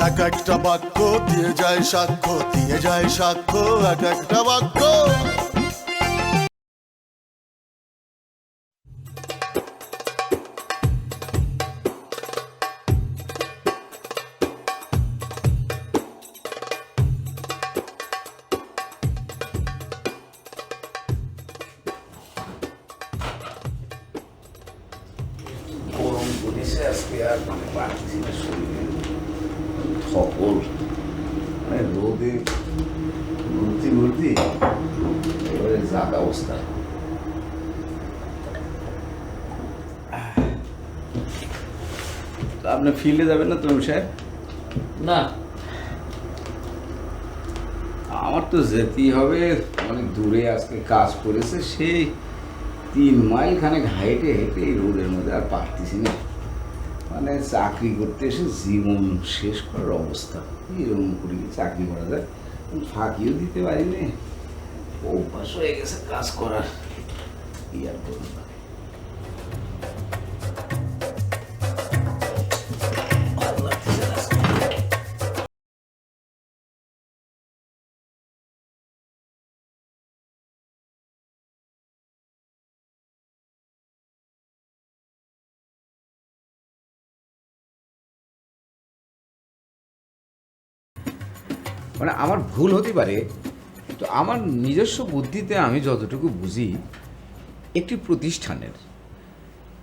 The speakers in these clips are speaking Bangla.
এক একটা বাক্য দিয়ে যায় সাক্ষ্য, দিয়ে যায় সাক্ষ্য এক একটা বাক্য। গরম পড়েছে আজকে, আর মানে পারছি না, শরীরে ধকল, মানে রোদে ঘুরতে ঘুরতে এবারে জাত অবস্থা। আপনি ফিল্ডে যাবেন না তুমি সাহেব? না, আমার তো যেতেই হবে, অনেক দূরে আজকে কাজ করেছে, সেই 3 মাইল খানে হেঁটে হেঁটে এই রোদের মধ্যে আর পারতেছি না। মানে চাকরি করতে এসে জীবন শেষ করার অবস্থা। এরকম করে কি চাকরি করা যায়? ফাঁকিও দিতে পারি না, অভ্যাস হয়ে গেছে কাজ করার। কি আর করবো? মানে আমার ভুল হতে পারে, তো আমার নিজস্ব বুদ্ধিতে আমি যতটুকু বুঝি, একটি প্রতিষ্ঠানের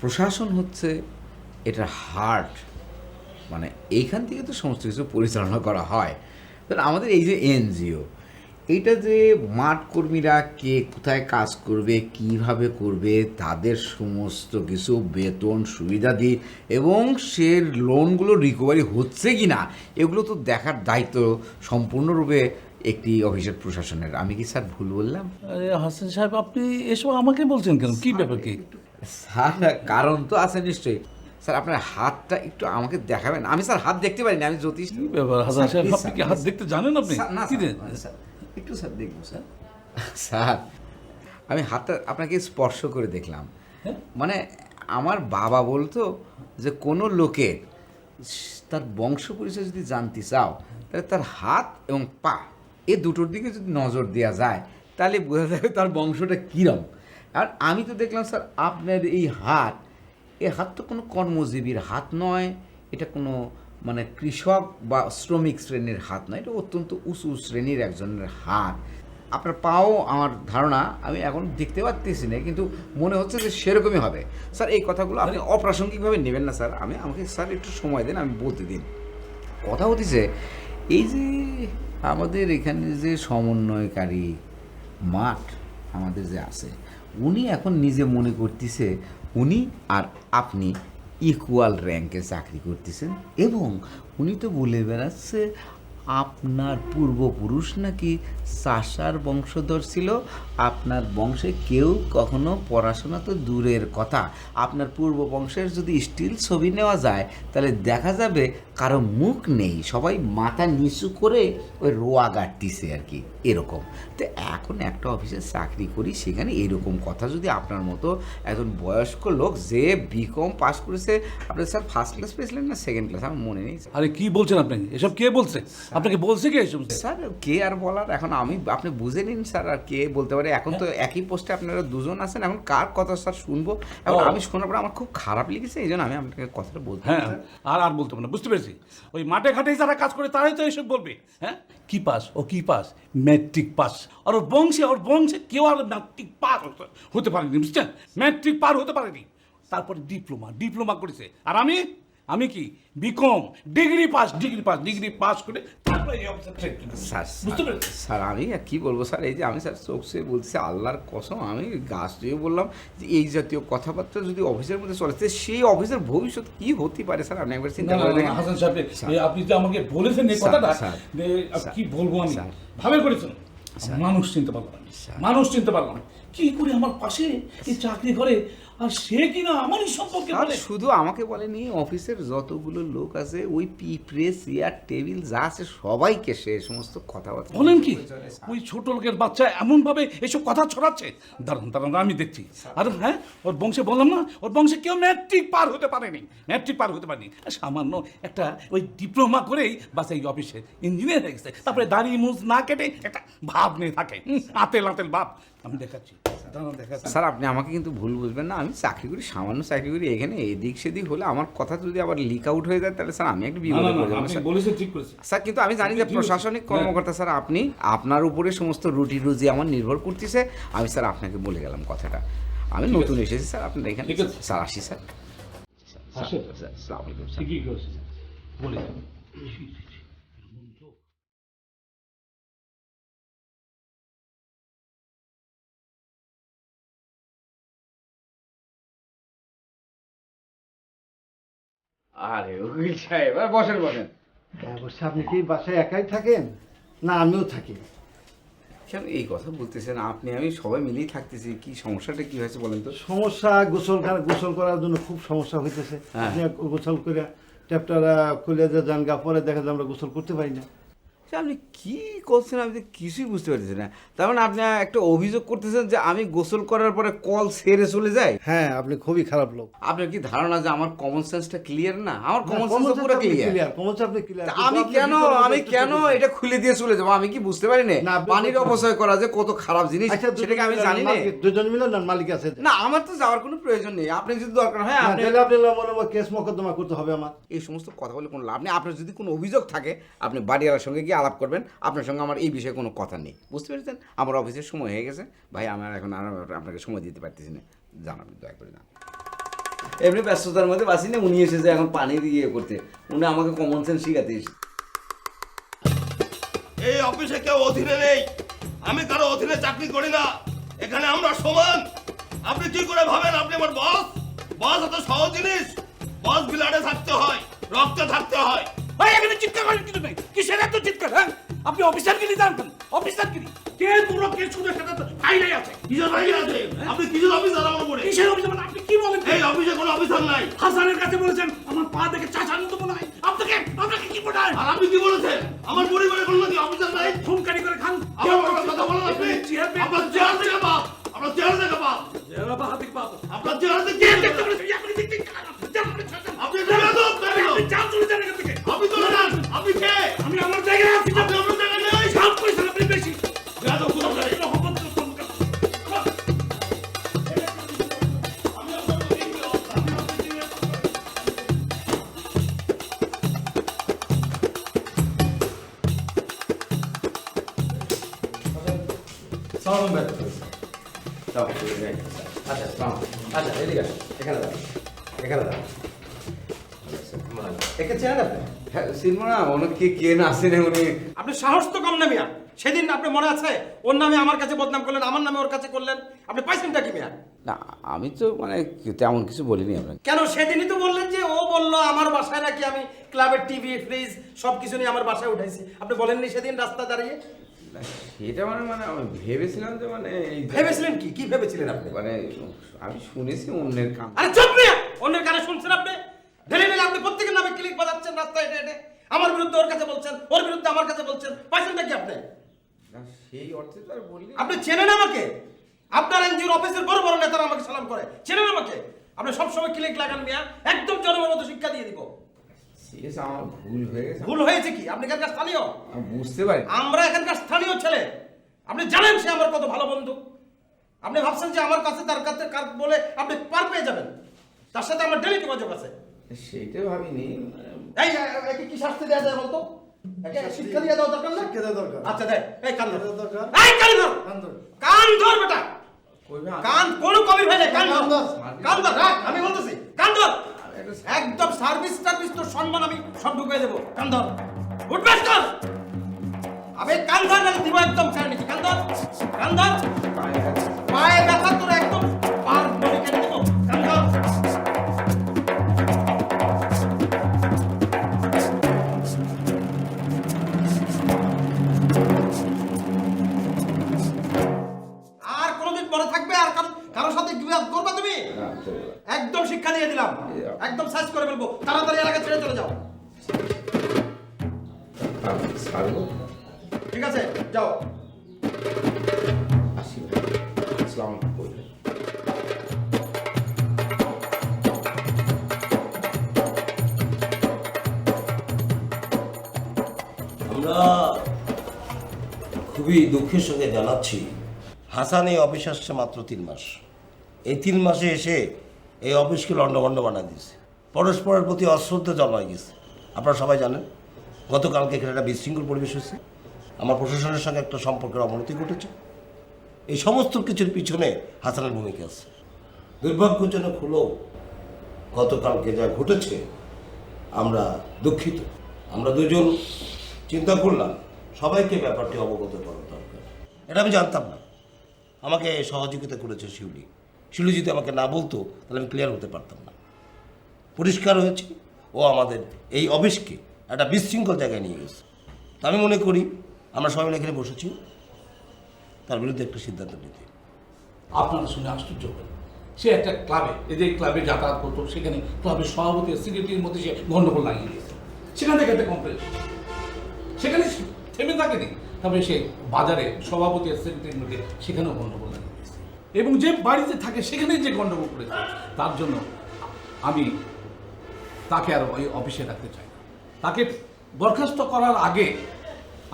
প্রশাসন হচ্ছে এটা হার্ট, মানে এইখান থেকে তো সমস্ত কিছু পরিচালনা করা হয়। তাহলে আমাদের এই যে এনজিও, এইটা যে মাঠ কর্মীরা কে কোথায় কাজ করবে, কিভাবে করবে, তাদের সমস্ত কিছু বেতন সুবিধা দিই এবং সে লোনগুলো রিকভারি হচ্ছে কি না, এগুলো তো দেখার দায়িত্ব সম্পূর্ণরূপে একটি অফিসের প্রশাসনের। আমি কি স্যার ভুল বললাম? আরে হাসান সাহেব, আপনি এসব আমাকে বলছেন কেন? কি ব্যাপার কি? স্যার কারণ তো আছে নিশ্চয়ই। স্যার আপনার হাতটা একটু আমাকে দেখাবেন? আমি স্যার হাত দেখতে পারি না, আমি জ্যোতিষ। কি ব্যাপার হাসান সাহেব, আপনি কি হাত দেখতে জানেন? আপনি স্যার, না কি স্যার, স্যার, একটু স্যার দেখবো স্যার। স্যার আমি হাতটা আপনাকে স্পর্শ করে দেখলাম। হ্যাঁ? মানে আমার বাবা বলতো যে কোনো লোকের তার বংশ পরিচয় যদি জানতে চাও, তাহলে তার হাত এবং পা এ দুটোর দিকে যদি নজর দেওয়া যায়, তাহলে বোঝা যাবে তার বংশটা কীরম। আর আমি তো দেখলাম স্যার আপনার এই হাত, এই হাত তো কোনো কর্মজীবীর হাত নয়, এটা কোনো মানে কৃষক বা শ্রমিক শ্রেণীর হাত নয়, এটা অত্যন্ত উঁচু শ্রেণীর একজনের হাত। আপনার পাও আমার ধারণা, আমি এখন দেখতে পাচ্ছি না, কিন্তু মনে হচ্ছে যে সেরকমই হবে। স্যার এই কথাগুলো আপনি অপ্রাসঙ্গিকভাবে নেবেন না স্যার, আমাকে স্যার একটু সময় দেন, আমি বলতে দিন। কথা হতেছে এই যে আমাদের এখানে যে সমন্বয়কারী মাঠ আমাদের যে আছে, উনি এখন নিজে মনে করতেছে উনি আর আপনি ইকুয়াল র্যাঙ্কে চাকরি করতেছেন, এবং উনি তো বলে বেড়াচ্ছে আপনার পূর্বপুরুষ নাকি চাষার বংশধর ছিল, আপনার বংশে কেউ কখনো পড়াশোনা তো দূরের কথা, আপনার পূর্ব বংশের যদি স্টিল ছবি নেওয়া যায় তাহলে দেখা যাবে কারো মুখ নেই, সবাই মাথা নিচু করে ওই রোয়া গাড়তিছে আর কি, এরকম। তো এখন একটা অফিসে চাকরি করি, সেখানে এরকম কথা যদি আপনার মতো একজন বয়স্ক লোক যে বিকম পাস করেছে, আপনি স্যার ফার্স্ট ক্লাস পেয়েছিলেন না সেকেন্ড ক্লাস, আমার মনে নেই। আরে কি বলছেন আপনি? এসব কে বলছে? আপনাকে বলছে কে এসব? স্যার কে আর বলার, এখন আমি আপনি বুঝে নিন স্যার, আর কে বলতে পারে? এখন তো একই পোস্টে আপনারা দুজন আছেন, এখন কার কথা স্যার শুনবো? এখন আমি শোনার পরে আমার খুব খারাপ লেগেছে, এই জন্য আমি আপনাকে কথাটা বলতে। হ্যাঁ, আর বলতে পারবো না, বুঝতে পেরেছি। ওই মাঠে ঘাটে যারা কাজ করে তারাই তো এসব বলবে। হ্যাঁ, কি পাস? ও কি পাস? Matric pass. আর ওর বংশে কেউ আর ম্যাট্রিক পাস হতে পারেনি, বুঝছেন? ম্যাট্রিক পার হতে পারেনি, তারপরে ডিপ্লোমা করেছে। আর আমি কি বিকম, ডিগ্রি পাস করে স্যার আমি আর কি বলবো স্যার, এই যে আমি স্যার চোখ ছুঁয়ে বলছি, আল্লাহর কসম আমি গাছ দিয়ে বললাম যে এই জাতীয় কথাবার্তা যদি অফিসের মধ্যে চলে, সেই অফিসের ভবিষ্যৎ কি হতে পারে স্যার, আপনি একবার চিন্তা করে দেখেন। হাসান সাহেব, আপনি যে আমাকে বলেছেন এই কথাটা, কি বলবো আমি, ভাবে করেছেন। মানুষ চিনতে পারলাম কি করে আমার পাশে এই চাকরি করে আর সে কিনা আমারই সম্পর্কে আর বলে। শুধু আমাকে বলেনি, অফিসের যতগুলো লোক আছে ওই পিঁপড়ে চেয়ার টেবিল যা আছে সবাইকে সে সমস্ত কথাবার্তা বলেন কি ওই ছোট লোকের বাচ্চা এমন ভাবে এসব কথা ছড়াচ্ছে? দাঁড়ান দাঁড়ান, আমি দেখছি। আর হ্যাঁ, ওর বংশে বললাম না, ওর বংশে কেউ ম্যাট্রিক পার হতে পারেনি, ম্যাট্রিক পার হতে পারেনি। সামান্য একটা ওই ডিপ্লোমা করেই বাস এই অফিসে ইঞ্জিনিয়ার হয়ে গেছে। তারপরে দাড়ি মুজ না কেটে একটা ভাব নিয়ে থাকে, আতেল আতেল ভাব। আমি দেখাচ্ছি, দাঁড়ান দেখাচ্ছি। স্যার আপনি আমাকে কিন্তু ভুল বুঝবেন না, আমি চাকরি করি, সামান্য চাকরি করি। এখানে এদিক সেদিক হলে আমার কথা যদি আবার লিক আউট হয়ে যায় তাহলে স্যার আমি একটা না, বিপদে না, পড়ে না, যাবো আপনি স্যার। বলেছেন, ঠিক করেছেন। স্যার কিন্তু আমি জানি যে কি প্রশাসনিক হয়েছে? কর্মকর্তা স্যার, আপনি আপনার উপরে সমস্ত রুটি রুজি আমার নির্ভর করতেছে। আমি স্যার আপনাকে বলে গেলাম কথাটা। আমি ঠিক নতুন আছে। এসেছি স্যার আপনার এখানে। ঠিক আছে। স্যার আসি স্যার। আসেন। স্যার, আসসালামু আলাইকুম স্যার। ঠিকই করেছেন, বলে আরে উকিল সাহেব, আর বসেন বসেন। অবশ্য আপনি কি বাসায় একাই থাকেন না আমিও থাকি? কেন এই কথা বলতেছেন আপনি? আমি সবাই মিলেই থাকতেছি, কি সমস্যাটা কি হয়েছে বলেন তো? সমস্যা গোসল করার জন্য খুব সমস্যা হইতেছে। হ্যাঁ। আপনি গোসল করে ট্যাপটা খুলে যে যান গা, পরে দেখা যায় আমরা গোসল করতে পারি না। আচ্ছা, আপনি কি করছেন আমি তো কিছুই বুঝতে পারতেছি না। তার মানে আপনি একটা অভিযোগ করতেছেন যে আমি গোসল করার পরে কল সেরে চলে যাই? হ্যাঁ, আপনি খুবই খারাপ লোক। আপনার কি ধারণা যে আমার কমন সেন্সটা ক্লিয়ার না? আমার কমন সেন্স তো পুরো ক্লিয়ার। কমন আপনি ক্লিয়ার। আমি কেন এটা খুলে দিয়ে চলে যাবো? আমি কি বুঝতে পারি না না, আপনি পানির বুঝতে- অপচয় করা যে কত খারাপ জিনিস আচ্ছা, সেটাকে আমি জানি না। দুজন মিলে না মালিক আছে। না, আমার তো যাওয়ার কোনো প্রয়োজন নেই। আপনি যদি দরকার হয় না, আপনি তাহলে আপনি মনে হয় কেস মোকদ্দমা করতে হবে আমার। এই সমস্ত কথা বলে কোনো লাভ নেই। আপনার যদি কোনো অভিযোগ থাকে আপনি বাড়িওয়ালার সঙ্গে গিয়ে আলাপ করবেন। আপনার সঙ্গে আমার এই বিষয়ে কোনো কথা নেই, বুঝতে পেরেছেন? আমার অফিসের সময় হয়ে গেছে ভাই, আমার এখন আর আপনাকে সময় দিতে পারতেছি না। জান, আপনি দয়া করে যান। এমনি ব্যস্ততার মধ্যে বাসি না, উনি এসেছে এখন পানি দিয়ে করতে। উনি আমাকে কমন সেন্স শিখাতে এসেছে। এই অফিসে কেউ অধীনে নেই, আমি কারো অধীনে চাকরি করি না। এখানে আমরা সমান। আপনি কি করে ভাবেন আপনি আমার বস? বস এত সহজ জিনিস। বস বিলাডে থাকতে হয়, রক্তে থাকতে হয়। ভাই এখানে চিৎকার করেন কিছু নেই, কিসের এত চিৎকার? হ্যাঁ, আপনি অফিসারগিরি জানতেন? অফিসারগিরি কে? পুরো কে শুনে সেটা তো ফাইলে আছে। কিসের বাইরে আছে? আপনি কিসের অফিসার আমার উপরে? কিসের অফিসার মানে আপনি কি বলেন? এই অফিসে কোনো অফিসার নাই। হাসানের কাছে বলেছেন আমার পা দেখে চাচার মতো মনে হয়। আপনাকে আপনাকে কি মনে হয়? আর আপনি কি বলেছেন? আমার পরিবারে কোনো নাকি অফিসার নাই? খুনকারি করে খান। আমার বড় কথা বলেন আপনি। আপনার চেয়ার থেকে বাপ, আপনার চেয়ার থেকে বাপ, জেরাবা হাতিক বাবু আপনার চেয়ার থেকে কে দেখতে বলেছে? আপনি দেখতে আপনি বেয়াদব, বেয়াদব। চাপ চলে যান এখান থেকে। আপনি চলে যান। আপনি কে? আমি আমার জায়গায় আছি। আপনি আপনার জায়গায় নেই। চাপ করেছেন আপনি বেশি। বেয়াদব কোথাকার। আচ্ছা, আচ্ছা, এদিকে আসুন। এখানে দাঁড়ান, এখানে দাঁড়ান। একে চেনেন আপনি? হ্যাঁ, চিনবো না? উনি কে না চিনে উনি? আপনি সাহস তো কম না মিয়া। সেদিন আপনি মনে আছে ওর নামে আমার কাছে বদনাম করলেন, আমার নামে ওর কাছে করলেন। আপনি পাইছেনটা কি মিয়া? না, আমি তো মানে তেমন কিছু বলিনি আপনাকে। কেন সেদিনই তো বললেন যে ও বললো আমার বাসায় নাকি আমি ক্লাবের টিভি ফ্রিজ সব কিছু নিয়ে আমার বাসায় উঠাইছি। আপনি বলেননি সেদিন রাস্তা দাঁড়িয়ে? না, সেটা মানে আমি ভেবেছিলাম যে মানে ভেবেছিলেন কি? কি ভেবেছিলেন আপনি? মানে আমি শুনেছি অন্যের কাম। আরে চুপ মিয়া! অন্যের কানে শুনছেন আপনি? ঢেলে ঢেলে আপনি প্রত্যেকের নামে ক্লিক বাজাচ্ছেন রাস্তায় হেঁটে হেঁটে। আমার বিরুদ্ধে ওর কাছে বলছেন, ওর বিরুদ্ধে আমার কাছে বলছেন। পাইছেনটা কি আপনি? না, সেই অর্থে তো আর বললি। আপনি চেনেন আমাকে? আপনার এনজিওর অফিসের বড় বড় নেতারা আমাকে সালাম করে। চেনেন আমাকে? আপনি সবসময় ক্লিক লাগান মিয়া। একদম জনমের মতো শিক্ষা দিয়ে দিব। সিরিয়াস, আমার ভুল হয়ে গেছে। ভুল হয়েছে কি? আপনি এখানকার স্থানীয়? আমি বুঝতে পারি। আমরা এখানকার স্থানীয় ছেলে। আপনি জানেন সে আমার কত ভালো বন্ধু। আপনি ভাবছেন যে আমার কাছে তার কাছে কার বলে আপনি পার পেয়ে যাবেন। তার সাথে আমার ডেলি যোগাযোগ আছে। সেটা ভাবিনি। এই একে কি শাস্তি দেওয়া যায় বলতো? একে শিক্ষা দিয়ে দেওয়া দরকার না? শিক্ষা দেওয়া দরকার। আচ্ছা দেখ, এই কান ধর। দেওয়া দরকার। এই কান ধর। কান ধর। কান ধর বেটা। কইবে আমি- কান কোন কবি ভাই কান কান ধর। ধর। কান ধর, রাখ, আমি বলতেছি কান ধর। একদম সার্ভিস তোর সম্মান আমি সব ঢুকিয়ে দেবো। কান ধর। উঠবেস কর। আবে কান ধর না দিব একদম ছেড়ে নিচ্ছি। কান ধর। কান ধর। পায়ে ব্যথা তোর একদম পার বডি কেটে দেবো। কান ধর। আর কোনোদিন পরে থাকবে আর কারোর সাথে বিবাদ করবে তুমি? না, একদম সাইজ করে ফেলবো, তাড়াতাড়ি এলাকা ছেড়ে চলে যাও। ছাড়বো। ঠিক আছে, যাও। আসি ভাই। আসসালামু আলাইকুম বললেন। আমরা খুবই দুঃখের সঙ্গে জানাচ্ছি, হাসান এই অফিস আসছে মাত্র 3 মাস। এই 3 মাসে এসে এই অফিসকে লন্ডভন্ড বানিয়ে দিয়েছে, পরস্পরের প্রতি অশ্রদ্ধা জন্মায় গেছে। আপনারা সবাই জানেন গতকালকে এখানে একটা বিশৃঙ্খল পরিবেশ হয়েছে, আমার প্রশাসনের সঙ্গে একটা সম্পর্কের অবনতি ঘটেছে। এই সমস্ত কিছুর পিছনে হাসানের ভূমিকা আছে। দুর্ভাগ্যজনক হলেও গতকালকে যা ঘটেছে আমরা দুঃখিত। আমরা দুজন চিন্তা করলাম সবাইকে ব্যাপারটি অবগত করা দরকার। এটা আমি জানতাম না, আমাকে সহযোগিতা করেছে শিউলি। শিউলি যদি আমাকে না বলতো তাহলে আমি ক্লিয়ার হতে পারতাম না। পরিষ্কার হয়েছে ও আমাদের এই অফিসকে একটা বিশৃঙ্খল জায়গায় নিয়ে গেছে। তা আমি মনে করি আমরা সবাই মিলে এখানে বসেছি তার বিরুদ্ধে একটা সিদ্ধান্ত নিতে। আপনারা শুনে আশ্চর্য হবেন, সে একটা ক্লাবে, এদের ক্লাবে যাতায়াত করতো, সেখানে ক্লাবের সভাপতি আর সেক্রেটারির মধ্যে সে গণ্ডগোল লাগিয়ে দিয়েছে। সেখান থেকে একটা কমপ্লেন, সেখানে থেমে থাকেনি। তবে সে বাজারে সভাপতি আর সেক্রেটারির মধ্যে সেখানেও গণ্ডগোল লাগিয়ে দিয়েছে, এবং যে বাড়িতে থাকে সেখানে যে গণ্ডগোল করেছে, তার জন্য আমি তাকে আর ওই অফিসে রাখতে চাই না। তাকে বরখাস্ত করার আগে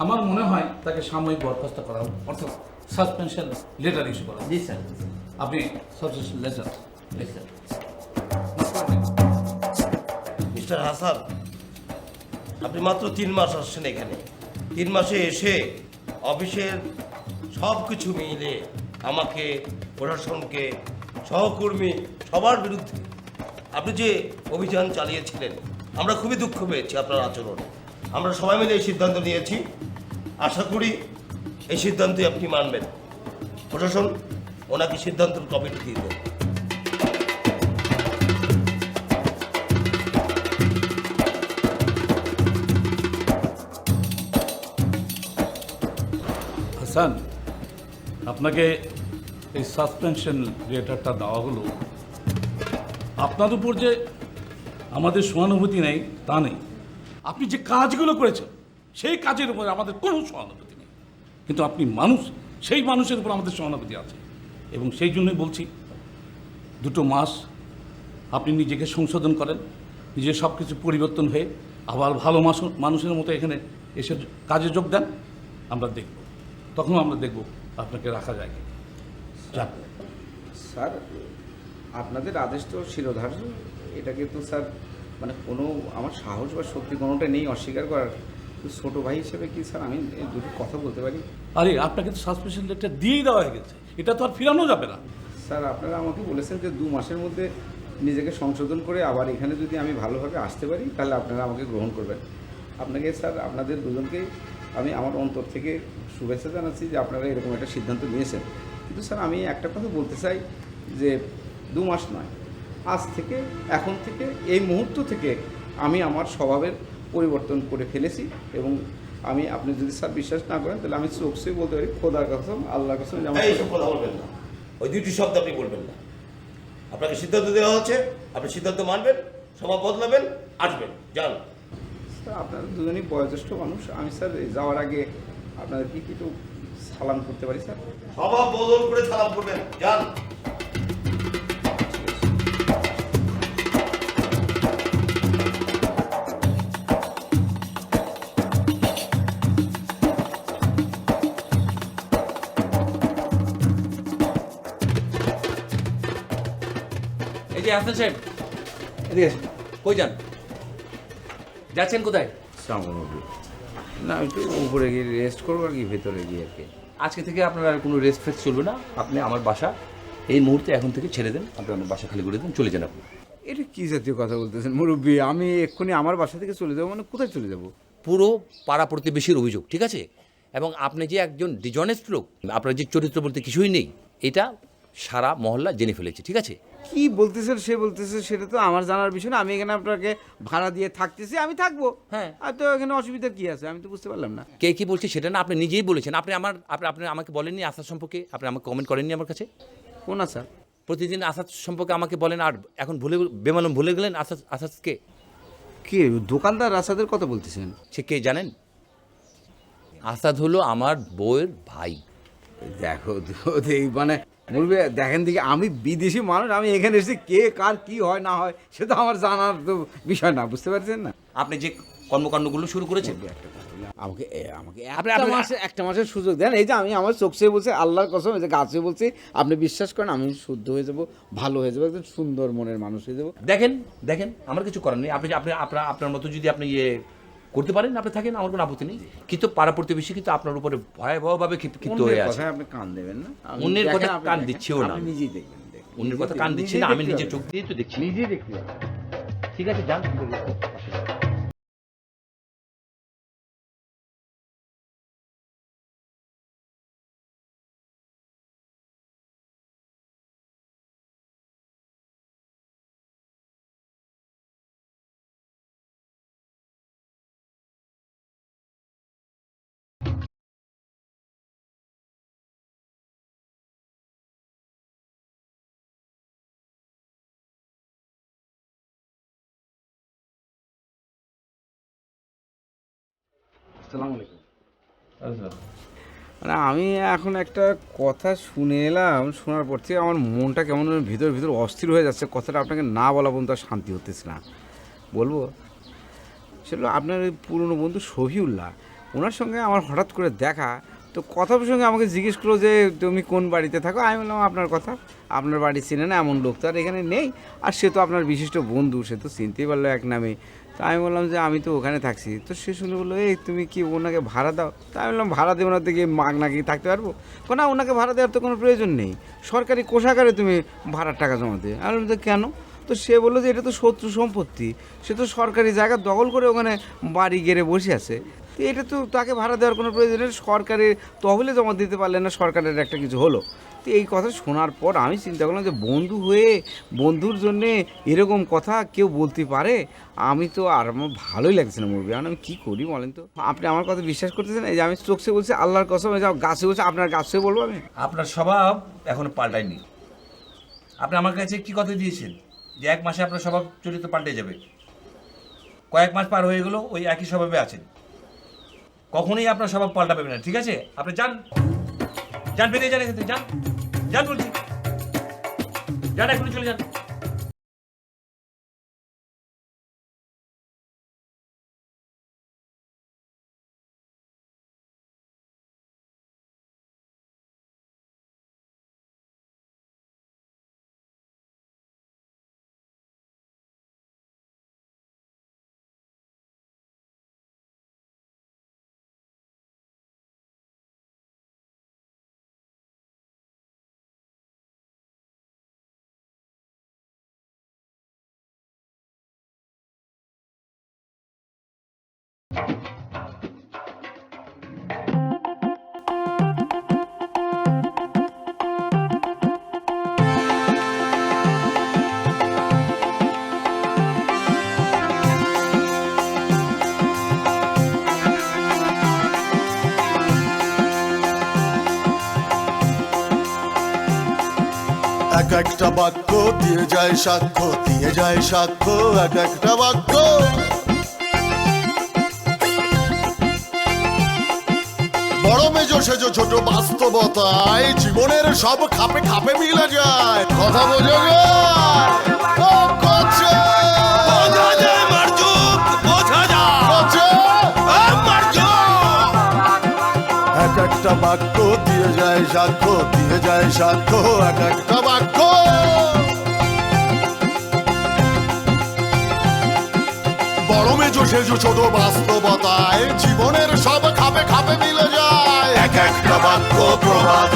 আমার মনে হয় তাকে সাময়িক বরখাস্ত করা, অর্থাৎ সাসপেনশন লেটার ইস্যু করা। জি স্যার। আপনি সাসপেনশন লেটার লিখেন। মিস্টার হাসান, আপনি মাত্র 3 মাস আসছেন এখানে। 3 মাসে এসে অফিসের সব কিছু মিলে আমাকে, প্রশাসনকে, সহকর্মী সবার বিরুদ্ধে আপনি যে অভিযান চালিয়েছিলেন, আমরা খুবই দুঃখ পেয়েছি আপনার আচরণে। আমরা সবাই মিলে এই সিদ্ধান্ত নিয়েছি, আশা করি এই সিদ্ধান্তই আপনি মানবেন। প্রশাসন ওনাকে সিদ্ধান্তের কপিটি দিয়ে দেন। হাসান, আপনাকে এই সাসপেনশন লেটারটা দেওয়া হলো। আপনার উপর যে আমাদের সহানুভূতি নেই তা নেই, আপনি যে কাজগুলো করেছেন সেই কাজের উপর আমাদের কোনো সহানুভূতি নেই, কিন্তু আপনি মানুষ, সেই মানুষের উপর আমাদের সহানুভূতি আছে। এবং সেই জন্যই বলছি 2 মাস আপনি নিজেকে সংশোধন করেন, নিজে সব কিছু পরিবর্তন হয়ে আবার ভালো মানুষের মতো এখানে এসে কাজে যোগ দেন। আমরা দেখব, তখন আমরা দেখব আপনাকে রাখা যায় কি। যাক, স্যার, আপনাদের আদেশ তো শিরোধার্য, এটাকে তো স্যার মানে কোনো আমার সাহস বা শক্তি কোনোটা নেই অস্বীকার করার। ছোটো ভাই হিসেবে কি স্যার আমি এই দুটো কথা বলতে পারি? আরে আপনাকে তো সাসপেনশন লেটার দিয়েই দেওয়া হয়ে গেছে, এটা তো আর ফিরানো যাবে না। স্যার, আপনারা আমাকে বলেছেন যে 2 মাসের মধ্যে নিজেকে সংশোধন করে আবার এখানে যদি আমি ভালোভাবে আসতে পারি তাহলে আপনারা আমাকে গ্রহণ করবেন। আপনাকে স্যার, আপনাদের দুজনকেই আমি আমার অন্তর থেকে শুভেচ্ছা জানাচ্ছি যে আপনারা এরকম একটা সিদ্ধান্ত নিয়েছেন। কিন্তু স্যার, আমি একটা কথা বলতে চাই যে 2 মাস নয়, আজ থেকে, এখন থেকে, এই মুহূর্ত থেকে আমি আমার স্বভাবের পরিবর্তন করে ফেলেছি। এবং আমি, আপনি যদি স্যার বিশ্বাস না করেন তাহলে আমি চোখ ছুঁয়ে বলতে পারি, খোদার কসম, আল্লাহর কসম, যে আমার এইসব কথা বলবেন না, ওই 2টি শব্দ আপনি বলবেন না। আপনাকে সিদ্ধান্ত দেওয়া হচ্ছে, আপনি সিদ্ধান্ত মানবেন, স্বভাব বদলাবেন, আসবেন, যান। স্যার, আপনারা দুজনই বয়োজ্যেষ্ঠ মানুষ, আমি স্যার যাওয়ার আগে আপনাদেরকে কি একটু সালাম করতে পারি স্যার? স্বভাব বদল করে সালাম করবেন, যান। এই যে হাসান সাহেব, এদিকে আসুন। কই যান? যাচ্ছেন কোথায়? সামগ্রী না, একটু উপরে গিয়ে রেস্ট করবো আর কি, ভেতরে গিয়ে আর কি। আজকে থেকে আপনার আর কোনো রেস্ট ফেস্ট চলবে না। আপনি আমার বাসা এই মুহূর্তে এখন থেকে ছেড়ে দেন, আপনি আমার বাসা খালি করে দেন, চলে যান আপনি। এটা কী জাতীয় কথা বলতেছেন মুরব্বী? আমি এক্ষুনি আমার বাসা থেকে চলে যাবো মানে কোথায় চলে যাব? পুরো পাড়া প্রতিবেশীর অভিযোগ, ঠিক আছে? এবং আপনি যে একজন ডিজনেস্ট লোক, আপনার যে চরিত্র বলতে কিছুই নেই, এটা সারা মহল্লা জেনে ফেলেছে, ঠিক আছে? কি বলতেছেন সে বলতেছে, সেটা তো আমার জানার বিষয় না। আমি এখানে আপনাকে ভাড়া দিয়ে থাকতেছি, আমি থাকবো। হ্যাঁ। আর তো এখানে অসুবিধা কি আছে আমি তো বুঝতে পারলাম না। কে কি বলছে সেটা না, আপনি নিজেই বলেছেন। আপনি আমাকে বলেননি আস্থা সম্পর্কে, আপনি আমাকে কমেন্ট করেননি আমার কাছে। কোন আশা? প্রতিদিন আসাদ সম্পর্কে আমাকে বলেন, আর এখন বেমালুম ভুলে গেলেন আসাদকে। কে দোকানদার রাসাদের কথা বলতেছেন? সে কে জানেন? আসাদ হলো আমার বউয়ের ভাই। দেখো এই মানে বলবে দেখেন দিকে আমি বিদেশি মানুষ, আমি এখানে এসেছি, কে কার কি হয় না হয় সে তো আমার জানার তো বিষয় না, বুঝতে পারছেন না? আপনি যে কর্মকাণ্ডগুলো শুরু করেছেন, আমাকে একটা মাসের সুযোগ দেন। এই যে আমি আমার চোখে বলছি, আল্লাহর কসম, এই যে গাছে বলছি, আপনি বিশ্বাস করেন আমি শুদ্ধ হয়ে যাব, ভালো হয়ে যাবো, একদম সুন্দর মনের মানুষ হয়ে যাবো। দেখেন আমার কিছু করার নেই। আপনি আপনার মতো যদি আপনি করতে পারেন, আপনি থাকেন, আমার কোনো আপত্তি নেই। কিন্তু পাড়া প্রতিবেশী কিন্তু আপনার উপরে ভয়াবহভাবে ক্ষিপ্ত হয়ে আছে। আপনি কান দেবেন না, অন্যের কথা কান দিচ্ছেও না, নিজেই দেখবেন। অন্যের কথা কান দিচ্ছি না, আমি নিজের চোখ দিয়ে তো দেখছি। নিজেই দেখতে ঠিক আছে, যান। আসসালামু আলাইকুম। মানে আমি এখন একটা কথা শুনে এলাম, শোনার পর থেকে আমার মনটা কেমন ভিতর ভিতর অস্থির হয়ে যাচ্ছে। কথাটা আপনাকে না বলা পর্যন্ত আর শান্তি হতেছে না। বলবো সেটা আপনার ওই পুরনো বন্ধু শফিউল্লাহ, ওনার সঙ্গে আমার হঠাৎ করে দেখা, তো কথা প্রসঙ্গে আমাকে জিজ্ঞেস করলো যে তুমি কোন বাড়িতে থাকো। আমি বললাম আপনার কথা, আপনার বাড়ি চিনে না এমন লোক তো আর এখানে নেই, আর সে তো আপনার বিশিষ্ট বন্ধু, সে তো চিনতেই পারলো এক নামে। তো আমি বললাম যে আমি তো ওখানে থাকছি। তো সে শুনে বললো এই তুমি কি ওনাকে ভাড়া দাও? তা আমি বললাম ভাড়া দেবো না, থেকে মাগনা কি থাকতে পারবো? না, ওনাকে ভাড়া দেওয়ার তো কোনো প্রয়োজন নেই, সরকারি কোষাগারে তুমি ভাড়ার টাকা জমা দেবে। আমি বললাম তো কেন? তো সে বললো যে এটা তো শত্রু সম্পত্তি, সে তো সরকারি জায়গা দখল করে ওখানে বাড়ি গেড়ে বসে আছে, তো এটা তো তাকে ভাড়া দেওয়ার কোনো প্রয়োজন নেই, সরকারের তহবিলে জমা দিতে পারলে না, সরকারের একটা কিছু হলো। তো এই কথা শোনার পর আমি চিন্তা করলাম যে বন্ধু হয়ে বন্ধুর জন্যে এরকম কথা কেউ বলতে পারে? আমি তো আর আমার ভালোই লাগছে না মুরগি, আমি কী করি বলেন তো? আপনি আমার কথা বিশ্বাস করতেছেন? এই যে আমি চোখে বলছি, আল্লাহর কসম, এই যে গাছে বলছি, আপনার গাছে বলবো আমি? আপনার স্বভাব এখনো পাল্টায়নি। আপনি আমার কাছে কি কথা দিয়েছেন যে 1 মাসে আপনার স্বভাব চরিত্র পাল্টে যাবে? কয়েক মাস পার হয়ে গেল, ওই একই স্বভাবে আছেন। কখনোই আপনার স্বভাব পাল্টাবে না, ঠিক আছে? আপনি যান, বেরিয়ে যান এখান থেকে, যান বলছি, যান, এখনই চলে যান। এক একটা বাক্য দিয়ে যায় সাক্ষ্য, দিয়ে যায় সাক্ষ্য এক একটা বাক্য। বড় মেজো সেজো ছোট বাস্তবতায় জীবনের সব খাপে খাপে মিলে যায়। কথা বোঝা যায়? ও করছে বোঝা যায় মারজুক, বোঝা যায় মারজুক। এক একটা বাক্য দিয়ে যায় সাক্ষ্য, দিয়ে যায় সাক্ষ্য এক একটা বাক্য। বড় মেজো সেজো ছোট বাস্তবতায় জীবনের সব খাপে খাপে মিলে যায়। এক একটা বাক্য প্রবাদ